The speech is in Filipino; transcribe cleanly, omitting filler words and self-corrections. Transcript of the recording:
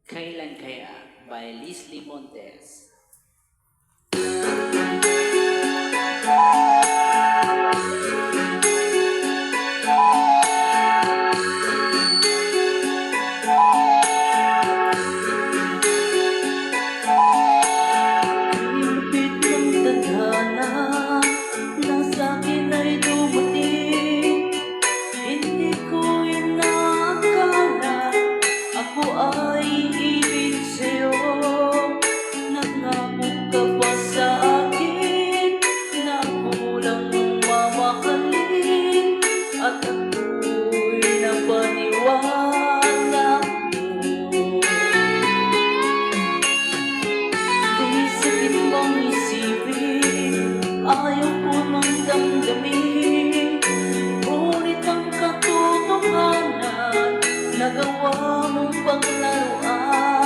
Kailan Kaya by Leslie Montes. Ilapit ng tadhana na sa'kin ay dumating. Hindi ko inakala ako ay iibig sa'yo. Nangako ka ba sa'kin na ako lang ang mamahalin? At ako'y napaniwala mo. Di sakit bang isipin, ayaw ko mang damdamin. Ngunit ang katotohanan, nagawa mong paglaruan.